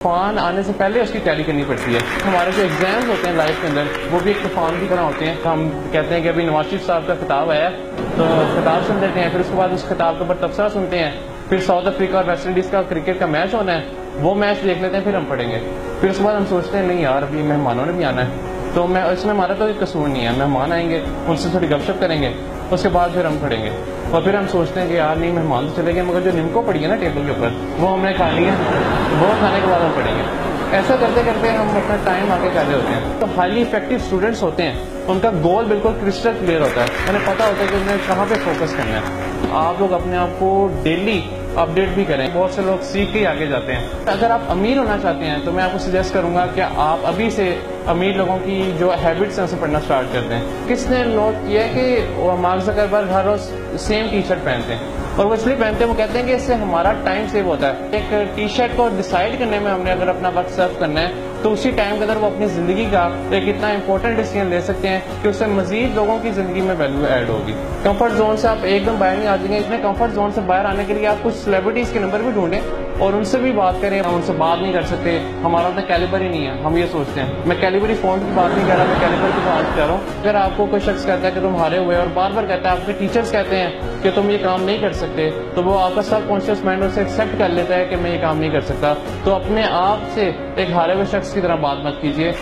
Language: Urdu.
طوفان آنے سے پہلے اس کی تیاری کرنی پڑتی ہے. ہمارے جو ایگزامز ہوتے ہیں لائف کے اندر وہ بھی ایک طوفان کی طرح ہوتے ہیں. ہم کہتے ہیں کہ ابھی نواز شریف صاحب کا خطاب آیا تو خطاب سن لیتے ہیں, پھر اس کے بعد اس خطاب کے اوپر تبصرہ سنتے ہیں, پھر ساؤتھ افریقہ اور ویسٹ انڈیز کا کرکٹ کا میچ ہونا ہے, وہ میچ دیکھ لیتے ہیں, پھر ہم پڑھیں گے. پھر اس کے بعد ہم سوچتے ہیں نہیں یار ابھی مہمانوں نے بھی آنا ہے, تو اس میں ہمارا کوئی قصور نہیں ہے. مہمان آئیں گے, ان سے تھوڑی گپ شپ کریں گے, اس کے بعد پھر ہم پڑھیں گے. اور پھر ہم سوچتے ہیں کہ یار نہیں مہمان تو چلے گئے, مگر جو نمکو پڑی ہے نا ٹیبل کے اوپر وہ ہم نے کھانی ہے, وہ کھانے کے بعد ہم پڑھیں گے. ایسا کرتے کرتے ہم اپنا ٹائم آگے کر رہے ہوتے ہیں. تو ہائیلی افیکٹو اسٹوڈنٹس ہوتے ہیں, ان کا گول بالکل کرسٹل کلیئر ہوتا ہے, انہیں پتا ہوتا ہے کہ انہیں کہاں پہ فوکس کرنا ہے. آپ لوگ اپنے آپ کو ڈیلی اپڈیٹ بھی کریں. بہت سے لوگ سیکھ کے ہی آگے جاتے ہیں. اگر آپ امیر ہونا چاہتے ہیں تو میں آپ کو سجیسٹ کروں گا کہ آپ ابھی سے امیر لوگوں کی جو ہیبٹس ہیں اسے پڑھنا اسٹارٹ کر دیں. کس نے نوٹ کیا ہے کہ مارک زکربرگ ہر روز سیم ٹی شرٹ پہنتے ہیں, اور وہ اس لیے پہنتے ہیں, وہ کہتے ہیں کہ اس سے ہمارا ٹائم سیو ہوتا ہے. ایک ٹی شرٹ کو ڈیسائیڈ کرنے میں ہم نے اگر اپنا وقت سرو کرنا ہے تو اسی ٹائم کے اندر وہ اپنی زندگی کا ایک اتنا امپورٹنٹ ڈیسیژن لے سکتے ہیں کہ اس سے مزید لوگوں کی زندگی میں ویلیو ایڈ ہوگی. کمفرٹ زون سے آپ ایک دم باہر نہیں آ جائیں گے. اتنے کمفرٹ زون سے باہر آنے کے لیے آپ کچھ سیلیبریٹیز کے نمبر بھی ڈھونڈیں اور ان سے بھی بات کریں. ہم ان سے بات نہیں کر سکتے, ہمارا اتنا کیلیبر ہی نہیں ہے, ہم یہ سوچتے ہیں. میں کیلیبری فون کی بات نہیں کر رہا, میں کیلیبر کی بات کر رہا ہوں. اگر آپ کو کوئی شخص کہتا ہے کہ تم ہارے ہوئے, اور بار بار کہتا ہے, آپ کے ٹیچرز کہتے ہیں کہ تم یہ کام نہیں کر سکتے, تو وہ آپ کا سب کانشیس مائنڈ اسے ایکسیپٹ کر لیتا ہے کہ میں یہ کام نہیں کر سکتا. تو اپنے آپ سے ایک ہارے ہوئے شخص کی طرح بات مت کیجیے.